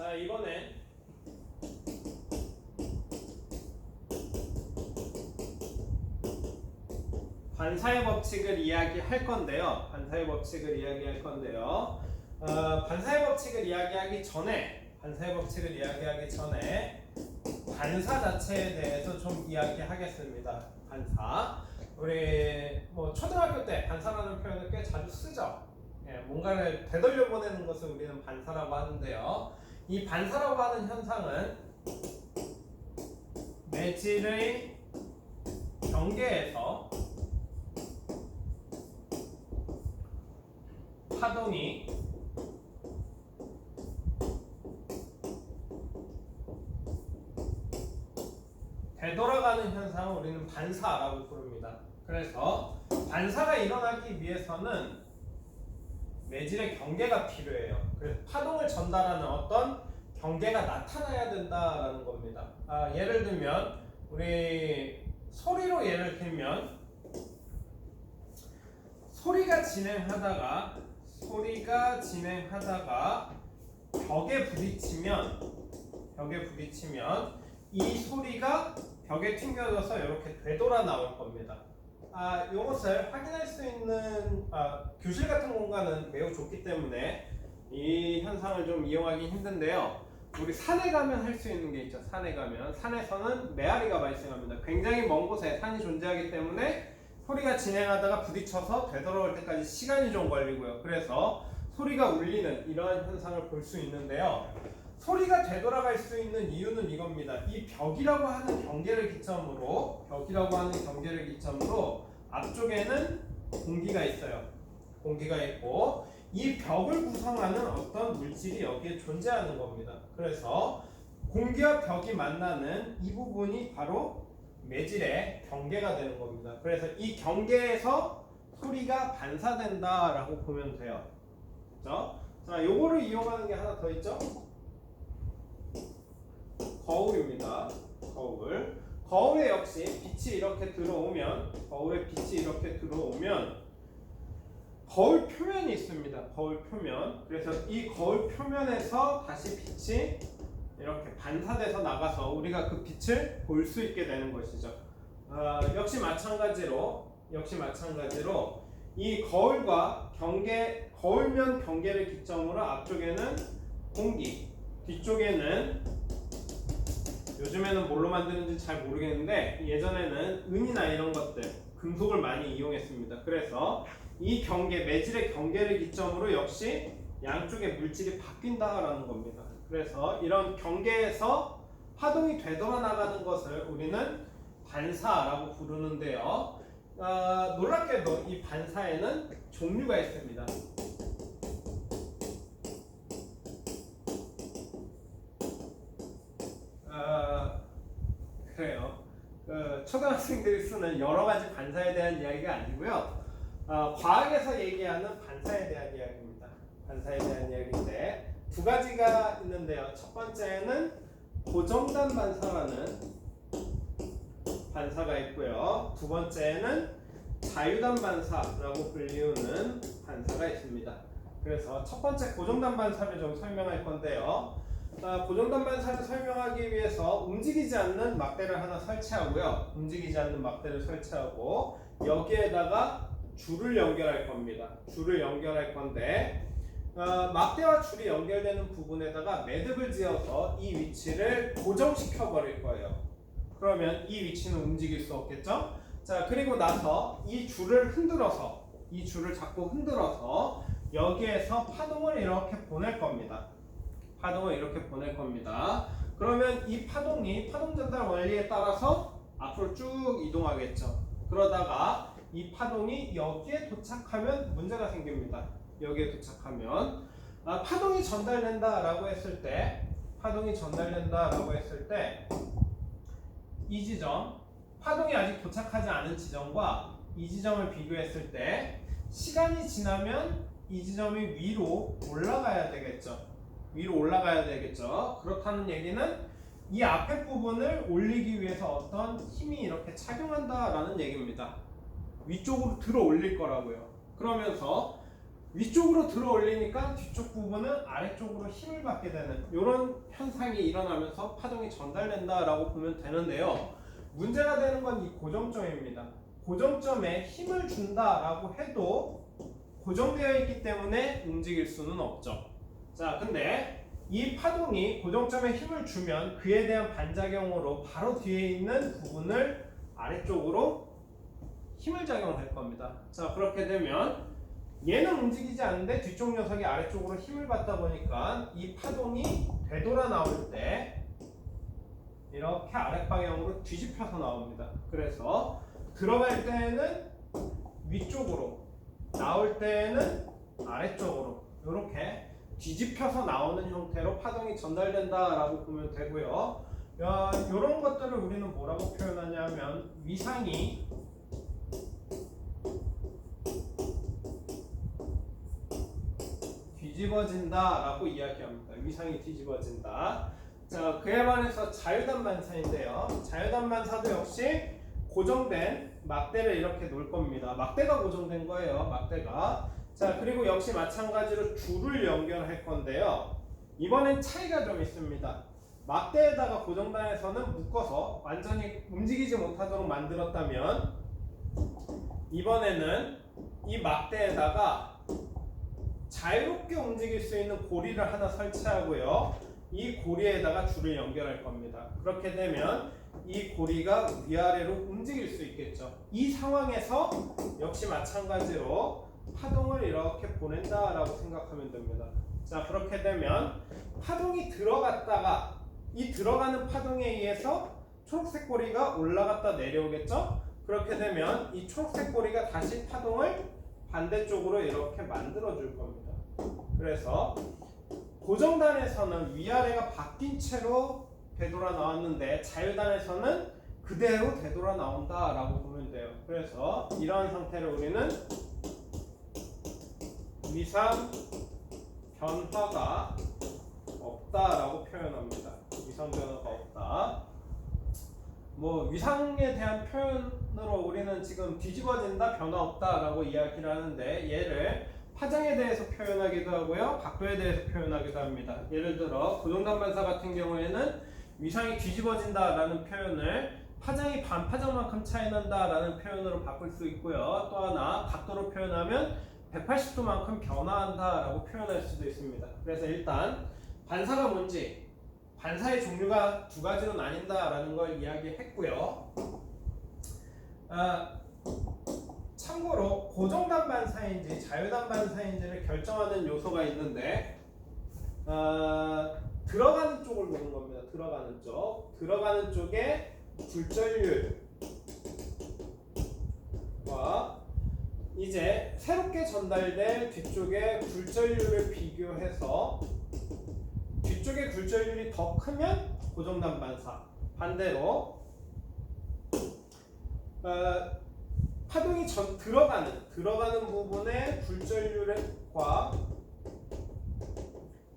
자, 이번엔 반사의 법칙을 이야기할 건데요. 반사의 법칙을 이야기할 건데요. 반사의 법칙을 이야기하기 전에 반사 자체에 대해서 좀 이야기하겠습니다. 반사. 우리 초등학교 때 반사라는 표현을 꽤 자주 쓰죠. 예, 뭔가를 되돌려 보내는 것을 우리는 반사라고 하는데요. 이 반사라고 하는 현상은 매질의 경계에서 파동이 되돌아가는 현상을 우리는 반사라고 부릅니다. 그래서 반사가 일어나기 위해서는 매질의 경계가 필요해요. 그래서 파동을 전달하는 어떤 경계가 나타나야 된다라는 겁니다. 예를 들면 우리 소리로 예를 들면 소리가 진행하다가 벽에 부딪히면 이 소리가 벽에 튕겨져서 이렇게 되돌아 나올 겁니다. 이것을 확인할 수 있는 교실 같은 공간은 매우 좋기 때문에 이 현상을 좀 이용하기 힘든데요. 우리 산에 가면 할 수 있는 게 있죠. 산에서는 메아리가 발생합니다. 굉장히 먼 곳에 산이 존재하기 때문에 소리가 진행하다가 부딪혀서 되돌아올 때까지 시간이 좀 걸리고요. 그래서 소리가 울리는 이러한 현상을 볼 수 있는데요. 소리가 되돌아갈 수 있는 이유는 이겁니다. 이 벽이라고 하는 경계를 기점으로 앞쪽에는 공기가 있어요. 공기가 있고 이 벽을 구성하는 어떤 물질이 여기에 존재하는 겁니다. 그래서 공기와 벽이 만나는 이 부분이 바로 매질의 경계가 되는 겁니다. 그래서 이 경계에서 소리가 반사된다라고 보면 돼요. 그렇죠? 자, 요거를 이용하는 게 하나 더 있죠? 거울입니다. 거울에 역시 빛이 이렇게 들어오면 거울 표면이 있습니다. 거울 표면. 그래서 이 거울 표면에서 다시 빛이 이렇게 반사돼서 나가서 우리가 그 빛을 볼 수 있게 되는 것이죠. 역시 마찬가지로 이 거울과 거울면 경계를 기점으로 앞쪽에는 공기, 뒤쪽에는 요즘에는 뭘로 만드는지 잘 모르겠는데 예전에는 은이나 이런 것들, 금속을 많이 이용했습니다. 그래서 이 매질의 경계를 기점으로 역시 양쪽의 물질이 바뀐다라는 겁니다. 그래서 이런 경계에서 파동이 되돌아 나가는 것을 우리는 반사라고 부르는데요. 놀랍게도 이 반사에는 종류가 있습니다. 그래요. 초등학생들이 쓰는 여러 가지 반사에 대한 이야기가 아니고요. 과학에서 얘기하는 반사에 대한 이야기입니다. 반사에 대한 이야기인데 두 가지가 있는데요. 첫 번째는 고정단 반사라는 반사가 있고요. 두 번째는 자유단 반사라고 불리우는 반사가 있습니다. 그래서 첫 번째 고정단 반사를 좀 설명할 건데요. 고정단 반사를 설명하기 위해서 움직이지 않는 막대를 하나 설치하고요. 여기에다가 줄을 연결할 겁니다. 막대와 줄이 연결되는 부분에다가 매듭을 지어서 이 위치를 고정시켜 버릴 거예요. 그러면 이 위치는 움직일 수 없겠죠? 자, 그리고 나서 이 줄을 자꾸 흔들어서 여기에서 파동을 이렇게 보낼 겁니다. 그러면 이 파동이 파동 전달 원리에 따라서 앞으로 쭉 이동하겠죠. 그러다가 이 파동이 여기에 도착하면 문제가 생깁니다. 파동이 전달된다라고 했을 때 이 지점, 파동이 아직 도착하지 않은 지점과 이 지점을 비교했을 때 시간이 지나면 이 지점이 위로 올라가야 되겠죠. 그렇다는 얘기는 이 앞에 부분을 올리기 위해서 어떤 힘이 이렇게 작용한다라는 얘기입니다. 위쪽으로 들어 올릴 거라고요. 그러면서 위쪽으로 들어 올리니까 뒤쪽 부분은 아래쪽으로 힘을 받게 되는 이런 현상이 일어나면서 파동이 전달된다라고 보면 되는데요. 문제가 되는 건 이 고정점입니다. 고정점에 힘을 준다라고 해도 고정되어 있기 때문에 움직일 수는 없죠. 자, 근데 이 파동이 고정점에 힘을 주면 그에 대한 반작용으로 바로 뒤에 있는 부분을 아래쪽으로 힘을 작용할 겁니다. 자, 그렇게 되면 얘는 움직이지 않는데 뒤쪽 녀석이 아래쪽으로 힘을 받다 보니까 이 파동이 되돌아 나올 때 이렇게 아랫방향으로 뒤집혀서 나옵니다. 그래서 들어갈 때는 위쪽으로, 나올 때는 아래쪽으로 이렇게 뒤집혀서 나오는 형태로 파동이 전달된다라고 보면 되고요. 이런 것들을 우리는 뭐라고 표현하냐면 위상이 뒤집어진다라고 이야기합니다. 위상이 뒤집어진다. 자, 그에 반해서 자유단반사인데요. 자유단반사도 역시 고정된 막대를 이렇게 놓을 겁니다. 막대가 고정된 거예요. 막대가. 자, 그리고 역시 마찬가지로 줄을 연결할 건데요. 이번엔 차이가 좀 있습니다. 막대에다가 고정단에서는 묶어서 완전히 움직이지 못하도록 만들었다면 이번에는 이 막대에다가 자유롭게 움직일 수 있는 고리를 하나 설치하고요. 이 고리에다가 줄을 연결할 겁니다. 그렇게 되면 이 고리가 위아래로 움직일 수 있겠죠. 이 상황에서 역시 마찬가지로 파동을 이렇게 보낸다라고 생각하면 됩니다. 자, 그렇게 되면 파동이 들어갔다가 이 들어가는 파동에 의해서 초록색 고리가 올라갔다 내려오겠죠. 그렇게 되면 이 초록색 고리가 다시 파동을 반대쪽으로 이렇게 만들어 줄 겁니다. 그래서 고정단에서는 위아래가 바뀐 채로 되돌아 나왔는데 자유단에서는 그대로 되돌아 나온다라고 보면 돼요. 그래서 이러한 상태를 우리는 위상 변화가 없다라고 표현합니다. 위상 변화가 없다. 뭐 위상에 대한 표현으로 우리는 지금 뒤집어진다, 변화 없다라고 이야기를 하는데 얘를 파장에 대해서 표현하기도 하고요, 각도에 대해서 표현하기도 합니다. 예를 들어 고정단반사 같은 경우에는 위상이 뒤집어진다라는 표현을 파장이 반파장만큼 차이난다라는 표현으로 바꿀 수 있고요. 또 하나 각도로 표현하면 180도만큼 변화한다라고 표현할 수도 있습니다. 그래서 일단 반사가 뭔지, 반사의 종류가 두 가지로 나뉜다라는 걸 이야기했고요. 참고로 고정단 반사인지 자유단 반사인지를 결정하는 요소가 있는데 들어가는 쪽을 보는 겁니다. 들어가는 쪽에 굴절률과 이제 새롭게 전달될 뒤쪽의 굴절률을 비교해서 뒤쪽의 굴절률이 더 크면 고정단 반사, 반대로 파동이 들어가는 부분의 굴절률과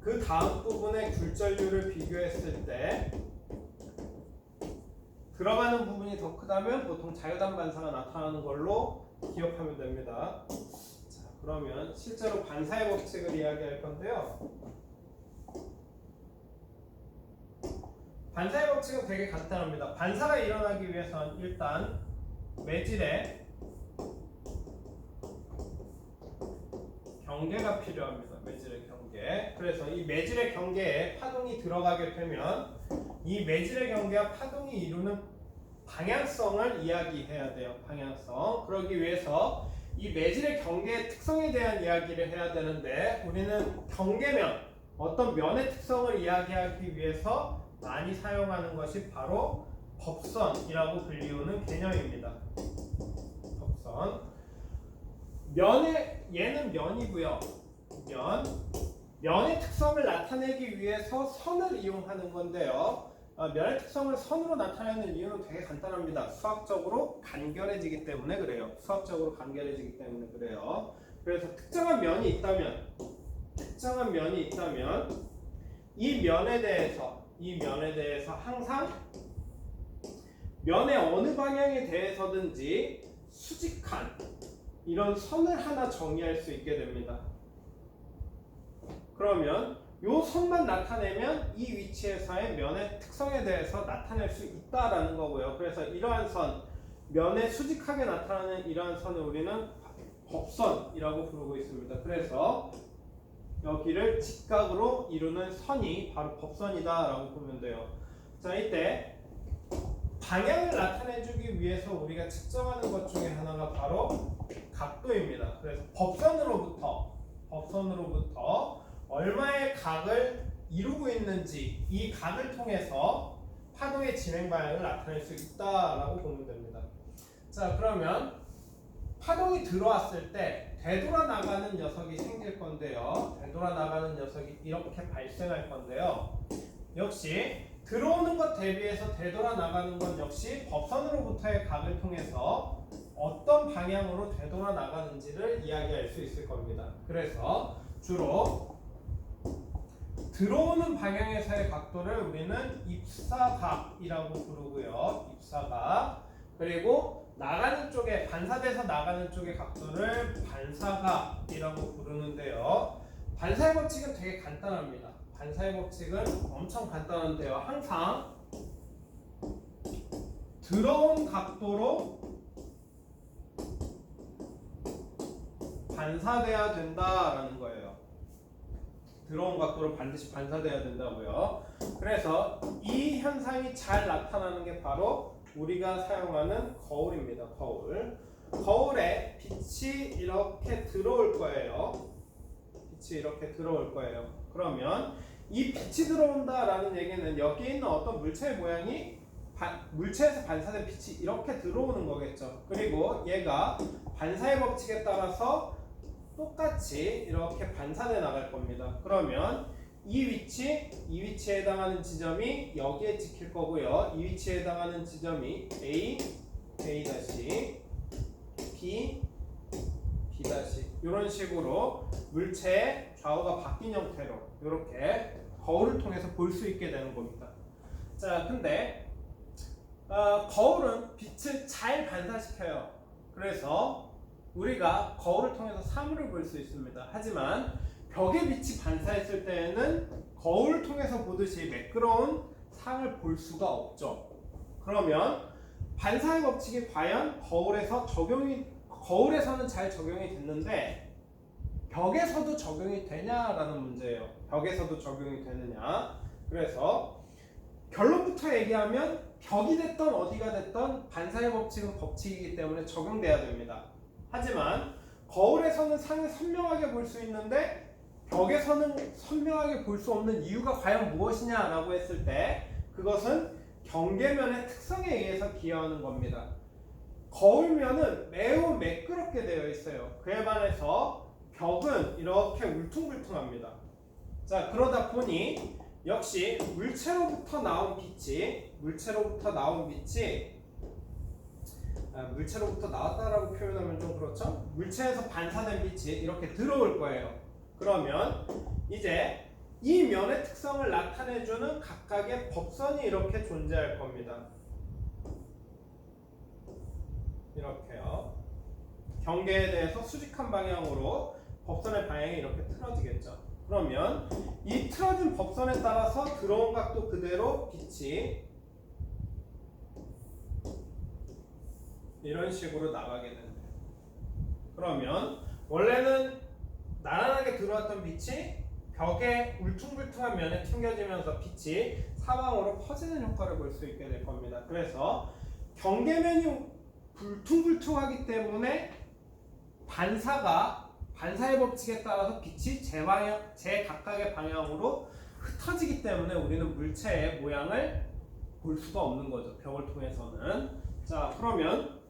그 다음 부분의 굴절률을 비교했을 때 들어가는 부분이 더 크다면 보통 자유단 반사가 나타나는 걸로 기억하면 됩니다. 자, 그러면 실제로 반사의 법칙을 이야기할 건데요. 반사의 법칙은 되게 간단합니다. 반사가 일어나기 위해선 일단 매질의 경계가 필요합니다. 매질의 경계. 그래서 이 매질의 경계에 파동이 들어가게 되면 이 매질의 경계와 파동이 이루는 방향성을 이야기해야 돼요. 방향성. 그러기 위해서 이 매질의 경계의 특성에 대한 이야기를 해야 되는데 우리는 경계면, 어떤 면의 특성을 이야기하기 위해서 많이 사용하는 것이 바로 법선이라고 불리우는 개념입니다. 법선. 얘는 면이고요. 면의 특성을 나타내기 위해서 선을 이용하는 건데요. 면의 특성을 선으로 나타내는 이유는 되게 간단합니다. 수학적으로 간결해지기 때문에 그래요. 그래서 특정한 면이 있다면 이 면에 대해서 항상 면의 어느 방향에 대해서든지 수직한 이런 선을 하나 정의할 수 있게 됩니다. 그러면 요 선만 나타내면 이 위치에서의 면의 특성에 대해서 나타낼 수 있다라는 거고요. 그래서 이러한 선, 면에 수직하게 나타나는 이러한 선을 우리는 법선이라고 부르고 있습니다. 그래서 여기를 직각으로 이루는 선이 바로 법선이다라고 보면 돼요. 자, 이때 방향을 나타내주기 위해서 우리가 측정하는 것 중에 하나가 바로 각도입니다. 그래서 법선으로부터 얼마의 각을 이루고 있는지 이 각을 통해서 파도의 진행 방향을 나타낼 수 있다라고 보면 됩니다. 자, 그러면 파동이 들어왔을 때 되돌아 나가는 녀석이 생길 건데요. 되돌아 나가는 녀석이 이렇게 발생할 건데요. 역시 들어오는 것 대비해서 되돌아 나가는 건 역시 법선으로부터의 각을 통해서 어떤 방향으로 되돌아 나가는지를 이야기할 수 있을 겁니다. 그래서 주로 들어오는 방향에서의 각도를 우리는 입사각이라고 부르고요. 입사각. 그리고 나가는 쪽에 반사돼서 나가는 쪽의 각도를 반사각이라고 부르는데요. 반사의 법칙은 되게 간단합니다. 반사의 법칙은 엄청 간단한데요. 항상 들어온 각도로 반사돼야 된다라는 거예요. 들어온 각도로 반드시 반사돼야 된다고요. 그래서 이 현상이 잘 나타나는 게 바로 우리가 사용하는 거울입니다. 거울. 거울에 빛이 이렇게 들어올 거예요. 빛이 이렇게 들어올 거예요. 그러면 이 빛이 들어온다라는 얘기는 여기 있는 어떤 물체의 모양이 물체에서 반사된 빛이 이렇게 들어오는 거겠죠. 그리고 얘가 반사의 법칙에 따라서 똑같이 이렇게 반사돼 나갈 겁니다. 그러면 이 위치에 해당하는 지점이 여기에 찍힐 거고요. 이 위치에 해당하는 지점이 A, A', B, B' 이런 식으로 물체의 좌우가 바뀐 형태로 이렇게 거울을 통해서 볼 수 있게 되는 겁니다. 자, 근데 거울은 빛을 잘 반사시켜요. 그래서 우리가 거울을 통해서 사물을 볼 수 있습니다. 하지만 벽에 빛이 반사했을 때에는 거울을 통해서 보듯이 매끄러운 상을 볼 수가 없죠. 그러면 반사의 법칙이 과연 거울에서는 잘 적용이 됐는데 벽에서도 적용이 되냐라는 문제예요. 벽에서도 적용이 되느냐. 그래서 결론부터 얘기하면 벽이 됐던 어디가 됐던 반사의 법칙은 법칙이기 때문에 적용돼야 됩니다. 하지만 거울에서는 상을 선명하게 볼 수 있는데 벽에서는 선명하게 볼 수 없는 이유가 과연 무엇이냐라고 했을 때 그것은 경계면의 특성에 의해서 기여하는 겁니다. 거울면은 매우 매끄럽게 되어 있어요. 그에 반해서 벽은 이렇게 울퉁불퉁합니다. 자, 그러다 보니 역시 물체로부터 나온 빛이 물체로부터 나왔다라고 표현하면 좀 그렇죠? 물체에서 반사된 빛이 이렇게 들어올 거예요. 그러면 이제 이 면의 특성을 나타내주는 각각의 법선이 이렇게 존재할 겁니다. 이렇게요. 경계에 대해서 수직한 방향으로 법선의 방향이 이렇게 틀어지겠죠. 그러면 이 틀어진 법선에 따라서 들어온 각도 그대로 빛이 이런 식으로 나가게 된대요. 그러면 원래는 나란하게 들어왔던 빛이 벽의 울퉁불퉁한 면에 튕겨지면서 빛이 사방으로 퍼지는 효과를 볼 수 있게 될 겁니다. 그래서 경계면이 울퉁불퉁하기 때문에 반사의 법칙에 따라서 빛이 제각각의 방향으로 흩어지기 때문에 우리는 물체의 모양을 볼 수가 없는 거죠. 벽을 통해서는. 자, 그러면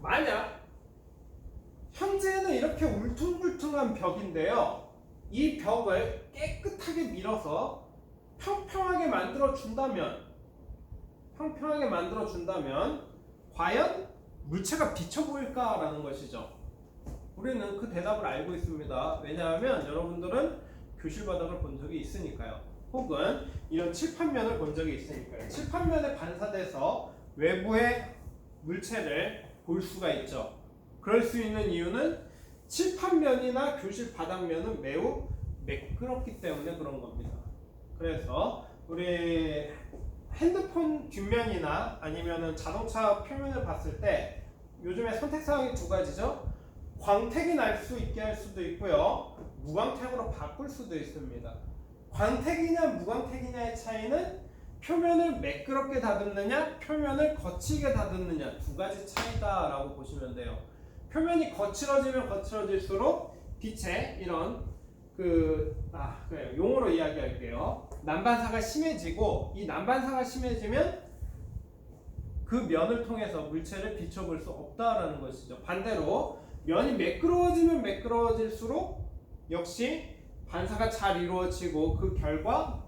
만약 현재는 이렇게 울퉁불퉁한 벽인데요. 이 벽을 깨끗하게 밀어서 평평하게 만들어 준다면 과연 물체가 비쳐 보일까라는 것이죠. 우리는 그 대답을 알고 있습니다. 왜냐하면 여러분들은 교실 바닥을 본 적이 있으니까요. 혹은 이런 칠판면을 본 적이 있으니까요. 칠판면에 반사돼서 외부의 물체를 볼 수가 있죠. 그럴 수 있는 이유는 칠판면이나 교실 바닥면은 매우 매끄럽기 때문에 그런 겁니다. 그래서 우리 핸드폰 뒷면이나 아니면은 자동차 표면을 봤을 때 요즘에 선택사항이 두 가지죠. 광택이 날 수 있게 할 수도 있고요. 무광택으로 바꿀 수도 있습니다. 광택이냐 무광택이냐의 차이는 표면을 매끄럽게 다듬느냐 표면을 거칠게 다듬느냐 두 가지 차이다라고 보시면 돼요. 표면이 거칠어지면 거칠어질수록 빛의 이런 그래요. 용어로 이야기할게요. 난반사가 심해지고 이 난반사가 심해지면 그 면을 통해서 물체를 비춰볼 수 없다라는 것이죠. 반대로 면이 매끄러워지면 매끄러워질수록 역시 반사가 잘 이루어지고 그 결과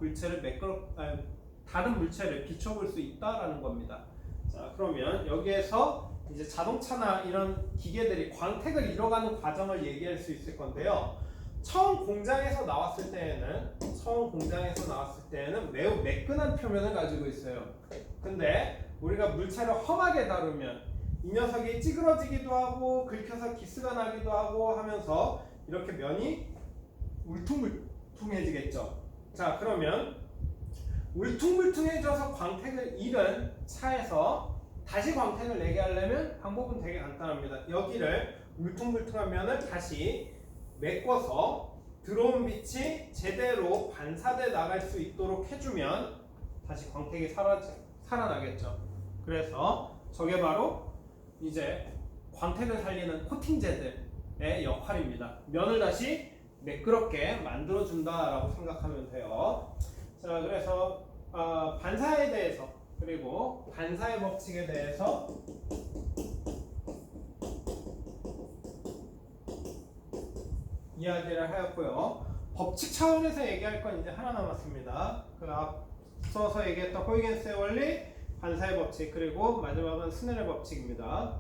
다른 물체를 비춰볼 수 있다라는 겁니다. 자, 그러면 여기에서 이제 자동차나 이런 기계들이 광택을 이뤄가는 과정을 얘기할 수 있을 건데요. 처음 공장에서 나왔을 때에는 매우 매끈한 표면을 가지고 있어요. 근데 우리가 물체를 험하게 다루면 이 녀석이 찌그러지기도 하고 긁혀서 기스가 나기도 하고 하면서 이렇게 면이 울퉁불퉁해지겠죠. 자, 그러면 울퉁불퉁해져서 광택을 잃은 차에서 다시 광택을 내게 하려면 방법은 되게 간단합니다. 여기를 울퉁불퉁한 면을 다시 메꿔서 들어온 빛이 제대로 반사돼 나갈 수 있도록 해주면 다시 광택이 살아나겠죠. 그래서 저게 바로 이제 광택을 살리는 코팅제들의 역할입니다. 면을 다시 매끄럽게 만들어준다라고 생각하면 돼요. 자, 그래서 반사에 대해서 그리고 반사의 법칙에 대해서 이야기를 하였고요. 법칙 차원에서 얘기할 건 이제 하나 남았습니다. 그 앞서서 얘기했던 호이겐스의 원리, 반사의 법칙, 그리고 마지막은 스넬의 법칙입니다.